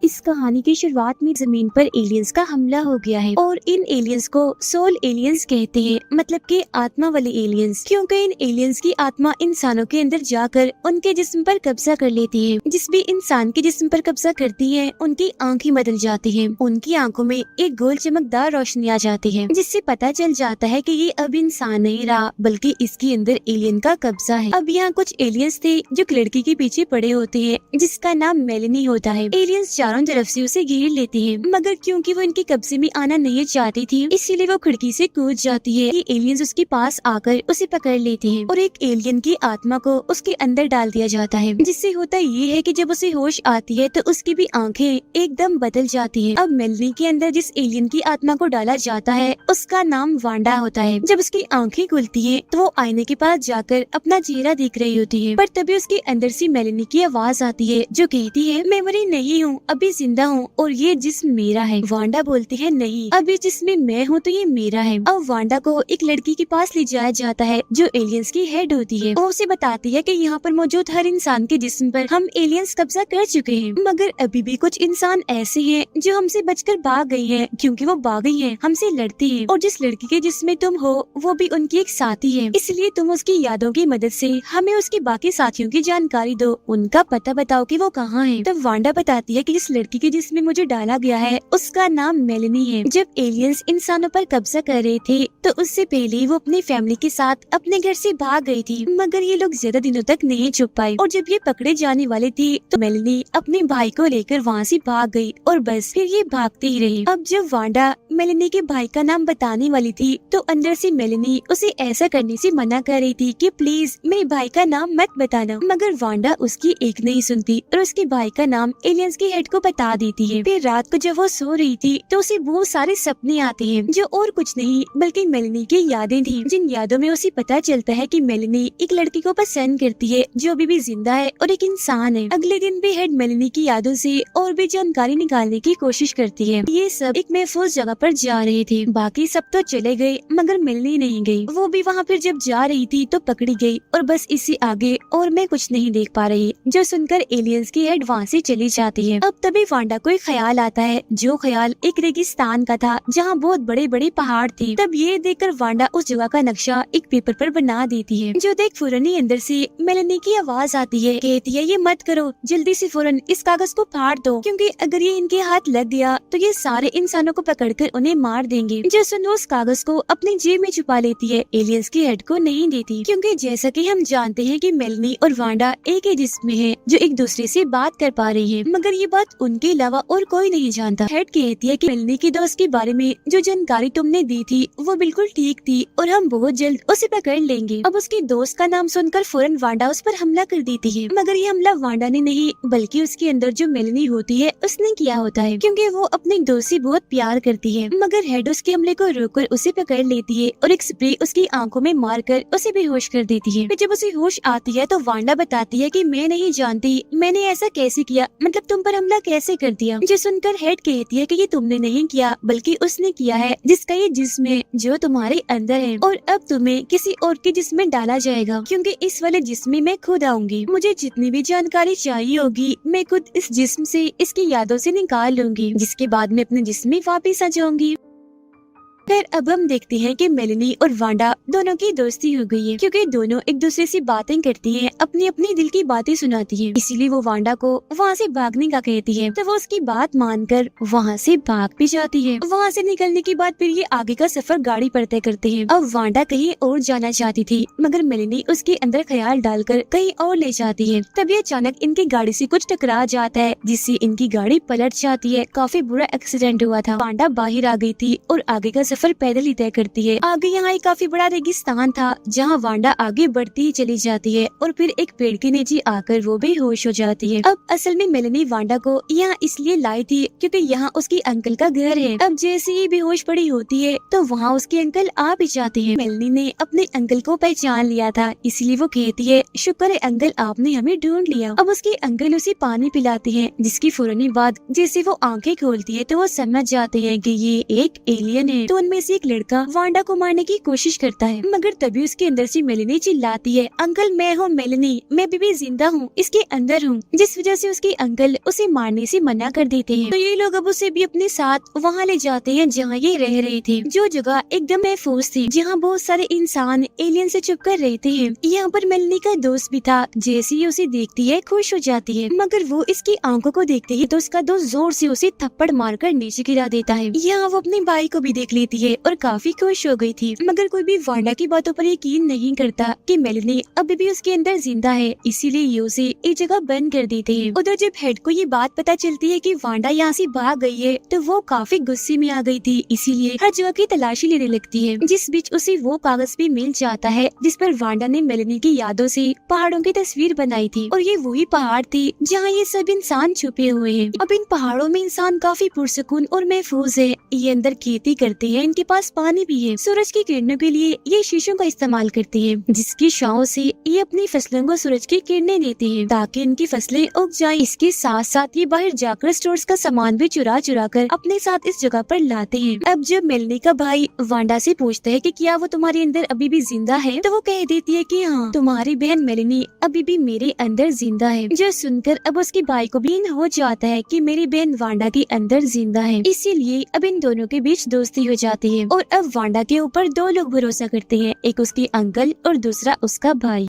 इस कहानी की शुरुआत में जमीन पर एलियंस का हमला हो गया है और इन एलियंस को सोल एलियंस कहते हैं, मतलब कि आत्मा वाले एलियंस, क्योंकि इन एलियंस की आत्मा इंसानों के अंदर जाकर उनके जिस्म पर कब्जा कर लेती है। जिस भी इंसान के जिस्म पर कब्जा करती है उनकी आंखें बदल जाती है, उनकी आंखों में एक गोल चमकदार रोशनी आ जाती है, जिससे पता चल जाता है कि ये अब इंसान नहीं रहा बल्कि इसके अंदर एलियन का कब्जा है। अब यहाँ कुछ एलियंस थे जो एक लड़की के पीछे पड़े होते हैं जिसका नाम मेलेनी होता है। एलियंस चारों तरफ से उसे घेर लेते हैं, मगर क्योंकि वो इनके कब्जे में आना नहीं चाहती थी इसीलिए वो खिड़की से कूद जाती है। ये एलियंस उसके पास आकर उसे पकड़ लेते हैं और एक एलियन की आत्मा को उसके अंदर डाल दिया जाता है, जिससे होता ये है कि जब उसे होश आती है तो उसकी भी आंखें एकदम बदल जाती हैं। अब मेलेनी के अंदर जिस एलियन की आत्मा को डाला जाता है उसका नाम वांडा होता है। जब उसकी आंखें खुलती है तो वो आईने के पास जाकर अपना चेहरा देख रही होती है, पर तभी उसके अंदर से मेलेनी की आवाज आती है जो कहती है मैं मरी नहीं हूँ, अभी जिंदा हूँ और ये जिस्म मेरा है। वांडा बोलती है नहीं, अभी जिसमें मैं हूँ तो ये मेरा है। अब वांडा को एक लड़की के पास ले जाया जाता है जो एलियंस की हेड होती है। वो उसे बताती है कि यहाँ पर मौजूद हर इंसान के जिस्म पर हम एलियंस कब्जा कर चुके हैं, मगर अभी भी कुछ इंसान ऐसे हैं जो हमसे बचकर भाग गई हैं, क्योंकि वो भागी हैं, हमसे लड़ती हैं और जिस लड़की के जिस्म में तुम हो वो भी उनकी एक साथी है, इसलिए तुम उसकी यादों की मदद से हमें उसके बाकी साथियों की जानकारी दो, उनका पता बताओ कि वो कहाँ है। तब वांडा बताती है कि जिस लड़की के जिस्म में मुझे डाला गया है उसका नाम मेलेनी है। जब एलियंस इंसानों पर कब्जा कर रहे थे तो उससे पहले वो अपनी फैमिली के साथ अपने घर से भाग गई थी, मगर ये लोग ज्यादा दिनों तक नहीं छुप पाए और जब ये पकड़े जाने वाले थे तो मेलेनी अपने भाई को लेकर वहाँ से भाग गई और बस फिर ये भागते ही रहे। अब जब वांडा मेलेनी के भाई का नाम बताने वाली थी तो अंदर से मेलेनी उसे ऐसा करने से मना कर रही थी कि प्लीज मेरे भाई का नाम मत बताना, मगर वांडा उसकी एक नहीं सुनती और उसके भाई का नाम एलियंस की हेड को बता देती है। फिर रात को जब वो सो रही थी तो उसे बहुत सारे सपने आते हैं जो और कुछ नहीं बल्कि मेलेनी की यादें थी, जिन यादों में उसे पता चलता है कि मेलेनी एक लड़की को पसंद करती है जो अभी भी जिंदा है और एक इंसान है। अगले दिन भी हेड मेलेनी की यादों से और भी जानकारी निकालने की कोशिश करती है। ये सब एक महफूज जगह पर जा रहे थे, बाकी सब तो चले गए मगर मेलेनी नहीं गई। वो भी वहाँ पर जब जा रही थी तो पकड़ी गई और बस इससे आगे और मैं कुछ नहीं देख पा रही, जो सुनकर एलियंस की हेड वहाँ से चली जाती है। अब तभी वांडा को एक ख्याल आता है, जो ख्याल एक रेगिस्तान का था जहाँ बहुत बड़े बड़े पहाड़ थे। तब ये देखकर वांडा उस जगह का नक्शा एक पेपर पर बना देती है, जो देख फौरन ही अंदर से मेलेनी की आवाज आती है, कहती है ये मत करो, जल्दी से फौरन इस कागज को फाड़ दो, क्योंकि अगर ये इनके हाथ लग गया तो ये सारे इंसानों को पकड़कर उन्हें मार देंगे। जो सुनो उस कागज को अपनी जेब में छुपा लेती है, एलियंस की हेड को नहीं देती, क्योंकि जैसा कि हम जानते हैं कि मेलेनी और वांडा एक ही जिस्म में है जो एक दूसरे से बात कर पा रही है, मगर ये बात उनके अलावा और कोई नहीं जानता। हेड कहती है कि मेलेनी के दोस्त के बारे में जो जानकारी तुमने दी थी वो बिल्कुल ठीक थी और हम बहुत जल्द उसे पकड़ लेंगे। अब उसके दोस्त का नाम सुनकर फौरन वांडा उस पर हमला कर देती है, मगर ये हमला वांडा ने नहीं बल्कि उसके अंदर जो मेलेनी होती है उसने किया होता है, क्योंकि वो अपने दोस्त से बहुत प्यार करती है। मगर हेड उसके हमले को रोककर उसे पकड़ लेती है और एक स्प्रे उसकी आंखों में मारकर उसे बेहोश कर देती है। फिर जब उसे होश आती है तो वांडा बताती है कि मैं नहीं जानती मैंने ऐसा कैसे किया, मतलब तुम पर हमला कैसे कर दिया। जो सुनकर हेड कहती है कि ये तुमने नहीं किया बल्कि उसने किया है, जिसका ये जिस्म है जो तुम्हारे अंदर है और अब तुम्हें किसी और के जिस्म में डाला जाएगा, क्योंकि इस वाले जिस्म में मैं खुद आऊंगी। मुझे जितनी भी जानकारी चाहिए होगी मैं खुद इस जिस्म से इसकी यादों से निकाल लूंगी, जिसके बाद मैं अपने जिस्म में वापिस आ जाऊंगी। फिर अब हम देखते हैं कि मेलेनी और वांडा दोनों की दोस्ती हो गई है, क्योंकि दोनों एक दूसरे से बातें करती हैं, अपनी अपनी दिल की बातें सुनाती हैं। इसीलिए वो वांडा को वहाँ से भागने का कहती है, तो वो उसकी बात मानकर वहाँ से भाग भी जाती है। वहाँ से निकलने के बाद फिर ये आगे का सफर गाड़ी पर तय करते हैं। अब वांडा कहीं और जाना चाहती थी, मगर मेलेनी उसके अंदर ख्याल डालकर कहीं और ले जाती है। तभी अचानक इनकी गाड़ी से कुछ टकरा जाता है, जिससे इनकी गाड़ी पलट जाती है। काफी बुरा एक्सीडेंट हुआ था। वांडा बाहर आ गई थी और आगे का सफर पैदल ही तय करती है। आगे यहाँ एक काफी बड़ा रेगिस्तान था जहाँ वांडा आगे बढ़ती ही चली जाती है और फिर एक पेड़ के नीचे आकर वो बेहोश हो जाती है। अब असल में मेलेनी वांडा को यहाँ इसलिए लाई थी क्योंकि यहाँ उसकी अंकल का घर है। अब जैसे ही बेहोश पड़ी होती है तो वहाँ उसके अंकल आ भी जाते हैं। मेलेनी ने अपने अंकल को पहचान लिया था, इसलिए वो कहती है शुक्र है अंकल आपने हमें ढूंढ लिया। अब उसके अंकल उसे पानी पिलाते हैं, जिसकी फौरन बाद जैसे वो आंखें खोलती है तो वो समझ जाते हैं कि ये एक एलियन है। तो उनमें से एक लड़का वांडा को मारने की कोशिश करता है, मगर तभी उसके अंदर से मेलेनी चिल्लाती है, अंकल मैं हूँ मेलेनी, मैं भी जिंदा हूँ, इसके अंदर हूँ, जिस वजह से उसके अंकल उसे मारने से मना कर देते हैं। तो ये लोग अब उसे भी अपने साथ वहाँ ले जाते हैं जहाँ ये रह रहे थे, जो जगह एकदम महफूज थी, जहाँ बहुत सारे इंसान एलियन से छुप कर रहते हैं। यहाँ पर मेलेनी का दोस्त भी था, जैसे ही उसे देखती है खुश हो जाती है, मगर वो इसकी आंखों को देखते ही तो उसका दोस्त जोर से उसे थप्पड़ मारकर नीचे गिरा देता है। यहाँ वो अपनी भाई को भी देख लेती है और काफी खुश हो गई थी, मगर कोई भी वांडा की बातों पर यकीन नहीं करता कि मेलेनी अभी भी उसके अंदर जिंदा है, इसीलिए ये उसे एक जगह बंद कर देते हैं। उधर जब हेड को ये बात पता चलती है कि वांडा यहाँ से भाग गई है, तो वो काफी गुस्से में आ गई थी, इसीलिए हर जगह की तलाशी लेने लगती है। जिस बीच उसे वो कागज भी मिल जाता है जिस पर वांडा ने मेलेनी की यादों से पहाड़ों की तस्वीर बनाई थी, और ये वही पहाड़ थी जहाँ ये सब इंसान छुपे हुए हैं। अब इन पहाड़ों में इंसान काफी पुरसुकून और महफूज है, ये अंदर खेती करते हैं, इनके पास पानी भी है, सूरज की किरणों के लिए ये शीशों का इस्तेमाल करते हैं, जिसकी छांव से ये अपनी फसलों को सूरज की किरणें देते हैं ताकि इनकी फसलें उग जाएं। इसके साथ साथ ये बाहर जाकर स्टोर्स का सामान भी चुरा चुरा कर अपने साथ इस जगह पर लाते हैं। अब जब मेलेनी का भाई वांडा से पूछता है कि क्या वो तुम्हारे अंदर अभी भी जिंदा है, तो वो कह देती है कि हाँ, तुम्हारी बहन मेलेनी अभी भी मेरे अंदर जिंदा है। जो सुनकर अब उसके भाई को भी इन हो जाता है कि मेरी बहन वांडा के अंदर जिंदा है, इसीलिए अब इन दोनों के बीच दोस्ती हो जाती है। और अब वांडा के ऊपर दो लोग भरोसा करते हैं, एक उसके अंकल और दूसरा उसका भाई।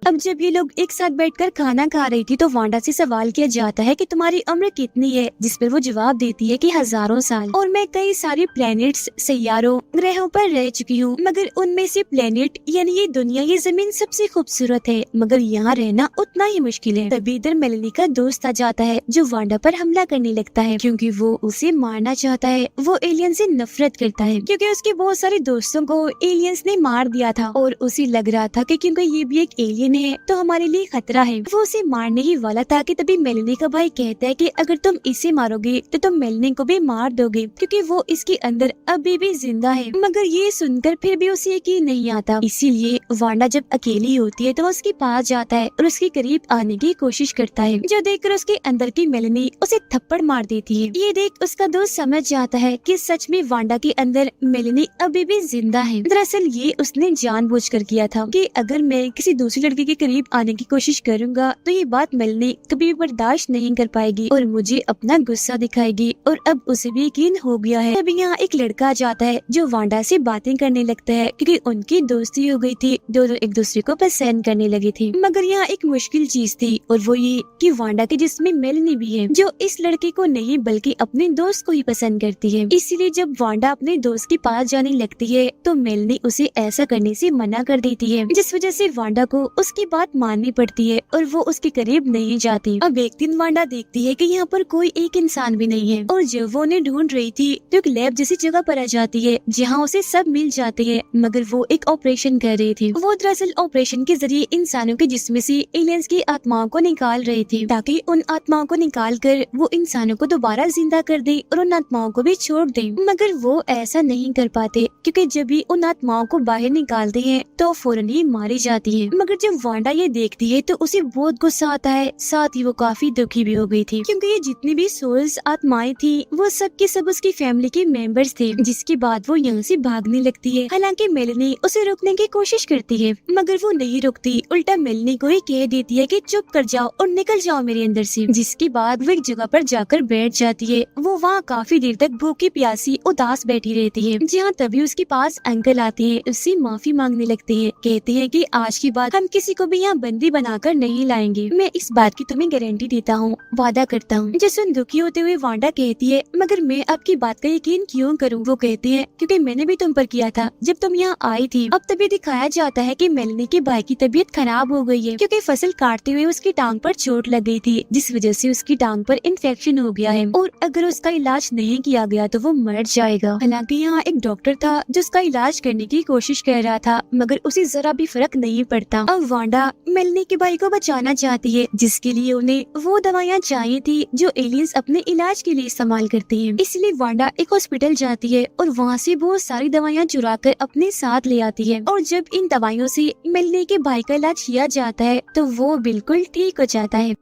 अब जब ये लोग एक साथ बैठकर खाना खा रही थी तो वांडा से सवाल किया जाता है कि तुम्हारी उम्र कितनी है, जिस पर वो जवाब देती है कि हजारों साल, और मैं कई सारे प्लेनेट्स, सैयारों, ग्रहों पर रह चुकी हूँ, मगर उनमें से प्लेनेट यानी ये दुनिया, ये जमीन सबसे खूबसूरत है, मगर यहाँ रहना उतना ही मुश्किल है। तभी इधर मेलेनी का दोस्त आ जाता है जो वांडा पर हमला करने लगता है, क्योंकि वो उसे मारना चाहता है। वो एलियन से नफरत करता है क्योंकि उसके बहुत सारे दोस्तों को एलियंस ने मार दिया था, और उसे लग रहा था कि क्योंकि ये भी एक एलियन है तो हमारे लिए खतरा है। वो उसे मारने ही वाला था कि तभी मेलेनी का भाई कहता है कि अगर तुम इसे मारोगे तो तुम मेलेनी को भी मार दोगे, क्योंकि वो इसके अंदर अभी भी जिंदा है। मगर ये सुनकर फिर भी उसे यकीन नहीं आता, इसीलिए वांडा जब अकेली होती है तो उसके पास जाता है और उसके करीब आने की कोशिश करता है, जो देखकर उसके अंदर की मेलेनी उसे थप्पड़ मार देती है। ये देख उसका दोस्त समझ जाता है कि सच में वांडा के अंदर मेलेनी अभी भी जिंदा है। दरअसल ये उसने जानबूझकर किया था कि अगर मैं किसी दूसरी लड़की के करीब आने की कोशिश करूंगा तो ये बात मेलेनी कभी बर्दाश्त नहीं कर पाएगी और मुझे अपना गुस्सा दिखाएगी, और अब उसे भी यकीन हो गया है। तभी यहाँ एक लड़का आ जाता है जो वांडा से बातें करने लगता है, क्योंकि उनकी दोस्ती हो गई थी, दोनों एक दूसरे को पसंद करने लगे थे। मगर यहाँ एक मुश्किल चीज थी, और वो ये कि वांडा के जिस्म में मेलेनी भी है, जो इस लड़के को नहीं बल्कि अपने दोस्त को ही पसंद करती है। इसीलिए जब वांडा अपने दोस्त के पास जाने लगती है तो मेलेनी उसे ऐसा करने से मना कर देती है, जिस वजह से वांडा को उसकी बात माननी पड़ती है और वो उसके करीब नहीं जाती। अब एक दिन वांडा देखती है कि यहाँ पर कोई एक इंसान भी नहीं है, और जब वो उन्हें ढूंढ रही थी तो एक लैब जैसी जगह पर आ जाती है जहाँ उसे सब मिल जाते हैं, मगर वो एक ऑपरेशन कर रही थी। वो दरअसल ऑपरेशन के जरिए इंसानों के जिस्म से एलियंस की आत्माओं को निकाल रही थी, ताकि उन आत्माओं को निकाल कर वो इंसानों को दोबारा जिंदा कर दे और उन आत्माओं को भी छोड़ दे। मगर वो ऐसा नहीं कर पाते, क्योंकि जब भी उन आत्माओं को बाहर निकालते हैं तो फौरन ही मारी जाती है। मगर जब वांडा ये देखती है तो उसे बहुत गुस्सा आता है, साथ ही वो काफी दुखी भी हो गई थी, क्योंकि ये जितनी भी सोल्स आत्माएं थी वो सब के सब उसकी फैमिली के मेंबर्स थे। जिसके बाद वो यहाँ से भागने लगती है। हालांकि मेलेनी उसे रोकने की कोशिश करती है, मगर वो नहीं रुकती, उल्टा मेलेनी को ही कह देती है कि चुप कर जाओ और निकल जाओ मेरे अंदर से। जिसके बाद वो एक जगह पर जाकर बैठ जाती है। वो वहाँ काफी देर तक भूखी प्यासी उदास बैठी रहती है, जहाँ तभी उसके पास अंकल आते हैं, उससे माफी मांगने लगते हैं, कहते हैं कि आज के बाद हम किसी को भी यहाँ बंदी बनाकर नहीं लाएंगे, मैं इस बात की तुम्हें गारंटी देता हूँ, वादा करता हूँ। जैसे दुखी होते हुए वांडा कहती है, मगर मैं आपकी बात का यकीन क्यों करूँ? वो कहते हैं क्योंकि मैंने भी तुम पर किया था जब तुम यहाँ आई थी। अब तभी दिखाया जाता है कि मेलेनी के भाई की तबीयत खराब हो गई है, क्योंकि फसल काटते हुए उसकी टांग पर चोट लग गई थी, जिस वजह से उसकी टांग पर इन्फेक्शन हो गया है, और अगर उसका इलाज नहीं किया गया तो वो मर जाएगा। हालांकि यहाँ एक डॉक्टर था जो उसका इलाज करने की कोशिश कर रहा था, मगर उसे जरा भी फर्क नहीं पड़ता। अब वांडा मेलेनी के भाई को बचाना चाहती है, जिसके लिए उन्हें वो दवाइयाँ चाहिए थी जो एलियंस अपने इलाज के लिए इस्तेमाल करते हैं। इसलिए वांडा एक हॉस्पिटल जाती है और वहाँ से बहुत सारी दवाइयाँ चुरा कर अपने साथ ले आती है, और जब इन दवाइयों से मेलेनी के भाई का इलाज किया जाता है तो वो बिल्कुल ठीक हो जाता है।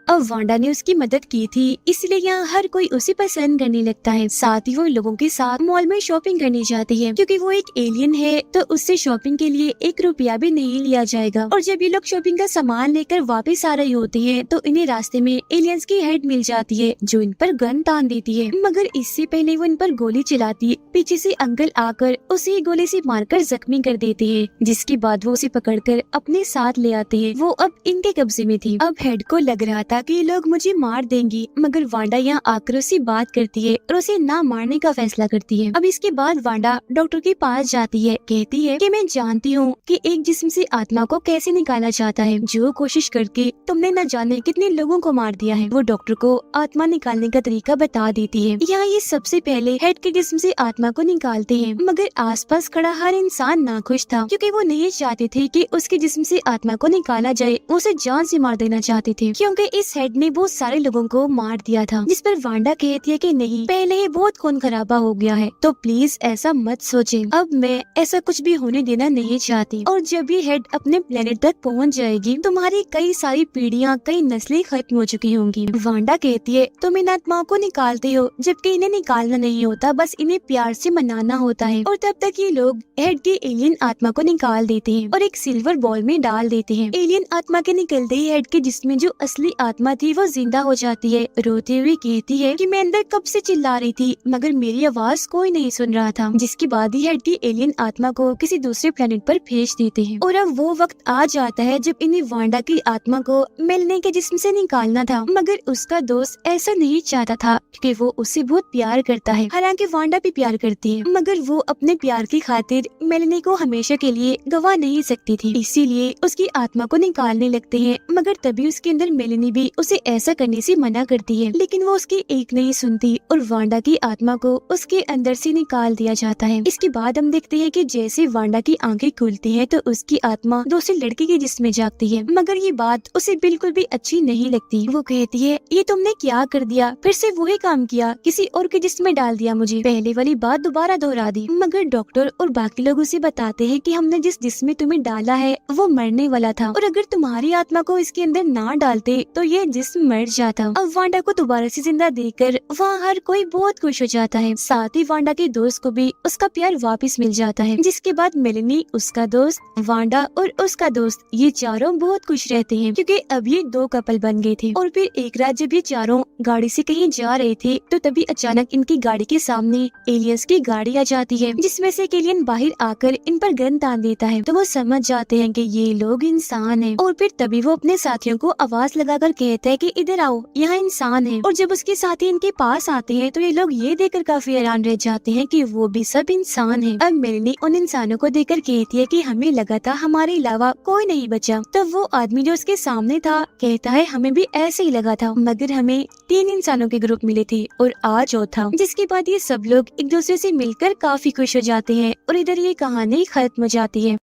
अब वांडा ने उसकी मदद की थी, इसलिए यहाँ हर कोई उसे पसंद करने लगता है। साथ ही वो लोगों के साथ मॉल में शॉपिंग करने जाती है, क्योंकि वो एक एलियन है तो उससे शॉपिंग के लिए 1 रुपया भी नहीं लिया जाएगा। और जब ये लोग शॉपिंग का सामान लेकर वापस आ रही होती है तो इन्हें रास्ते में एलियंस की हेड मिल जाती है, जो इन पर गन तान देती है। मगर इससे पहले वो इन पर गोली चलाती है, पीछे से अंकल आकर उसे गोली से मारकर जख्मी कर देते हैं, जिसके बाद वो उसे पकड़कर अपने साथ ले आते हैं। वो अब इनके कब्जे में थी। अब हेड को लग रहा था कि ये लोग मुझे मार देंगी, मगर वांडा यहाँ आकर उससे बात करती है और उसे ना मारने का फैसला करती है। अब इसके बाद वांडा डॉक्टर के पास जाती है, कहती है कि मैं जानती हूँ कि एक जिस्म से आत्मा को कैसे निकाला जाता है, जो कोशिश करके तुमने न जाने कितने लोगों को मार दिया है। वो डॉक्टर को आत्मा निकालने का तरीका बता देती है। यहाँ ये सबसे पहले हेड के जिस्म से आत्मा को निकालते हैं, मगर आसपास खड़ा हर इंसान नाखुश था, क्योंकि वो नहीं चाहते थे कि उसके जिस्म से आत्मा को निकाला जाए। उसे जान से मार देना चाहते थे, क्योंकि इस हेड ने बहुत सारे लोगों को मार दिया था। जिस पर वांडा कहती है कि नहीं, पहले ही बहुत खून खराबा हो गया है, तो प्लीज ऐसा मत सोचें। अब मैं ऐसा कुछ भी होने देना नहीं चाहती, और जब ये हेड अपने प्लेनेट तक पहुंच जाएगी, तुम्हारी कई सारी पीढ़ियां, कई नस्लें खत्म हो चुकी होंगी। वांडा कहती है तुम इन आत्माओं को निकालते हो, जबकि इन्हें निकालना नहीं होता, बस इन्हें प्यार से मनाना होता है। और तब तक ये लोग हेड की एलियन आत्मा को निकाल देते हैं और एक सिल्वर बॉल में डाल देते हैं। एलियन आत्मा के निकलते ही हेड के जिस्म जो असली आत्मा थी वो जिंदा हो जाती है। रोते हुए कहती है कि मैं अंदर कब से चिल्ला रही थी, मगर मेरी आवाज कोई नहीं सुन रहा था। जिसके बाद ही हेड की एलियन आत्मा को किसी दूसरे प्लेनेट पर भेज देते हैं। और अब वो वक्त आ जाता है जब इन्हें वांडा की आत्मा को मिलने के जिस्म से निकालना था, मगर उसका दोस्त ऐसा नहीं चाहता था, क्योंकि वो उससे बहुत प्यार करता है। हालांकि वांडा भी प्यार करती है, मगर वो अपने प्यार की खातिर मेलनी को हमेशा के लिए गवा नहीं सकती थी, इसीलिए उसकी आत्मा को निकालने लगते हैं। मगर तभी उसके अंदर मेलनी भी उसे ऐसा करने से मना करती है, लेकिन वो उसकी एक नहीं सुनती और वांडा की आत्मा को उसके अंदर से निकाल दिया जाता है। इसके बाद हम देखते हैं कि जैसे वांडा की आंखें खुलती हैं तो उसकी आत्मा दूसरे लड़के के जिस्म में जागती है, मगर ये बात उसे बिल्कुल भी अच्छी नहीं लगती। वो कहती है ये तुमने क्या कर दिया, फिर से वही काम किया, किसी और के जिस्म में डाल दिया मुझे, पहले वाली बात दोबारा दोहरा दी। मगर डॉक्टर और बाकी लोग उसे बताते हैं कि हमने जिस जिस्म में तुम्हें डाला है वो मरने वाला था, और अगर तुम्हारी आत्मा को इसके अंदर ना डालते तो ये जिस्म मर जाता। अब वांडा को दोबारा से जिंदा देखकर वहाँ हर कोई बहुत खुश हो जाता है। साथ ही वांडा के दोस्त को भी उसका प्यार वापस मिल जाता है। जिसके बाद मेलनी, उसका दोस्त, वांडा और उसका दोस्त, ये चारों बहुत खुश रहते हैं, क्योंकि अब ये 2 कपल बन गए थे। और फिर एक रात जब ये चारों गाड़ी से कहीं जा रहे थे तो तभी अचानक इनकी गाड़ी के सामने एलियंस की गाड़ी आ जाती है, जिसमें से एक एलियन बाहर आकर इन पर गन तान देता है। तो वो समझ जाते हैं कि ये लोग इंसान हैं। और फिर तभी वो अपने साथियों को आवाज लगाकर कहता है कि इधर आओ, यहाँ इंसान है। और जब उसके साथी इनके पास आते हैं तो ये लोग ये देखकर काफी हैरान रह जाते हैं कि वो भी सब इंसान है। अब मेलनी उन इंसानों को देखकर कहती है कि हमें लगा था हमारे अलावा कोई नहीं बचा। तब वो आदमी जो उसके सामने था कहता है हमें भी ऐसे ही लगा था, मगर हमें 3 इंसानों के ग्रुप मिले थे और आज चौथा। जिसके बाद ये सब लोग एक दूसरे से मिलकर काफी खुश हो जाते हैं और इधर ये कहानी खत्म हो जाती है।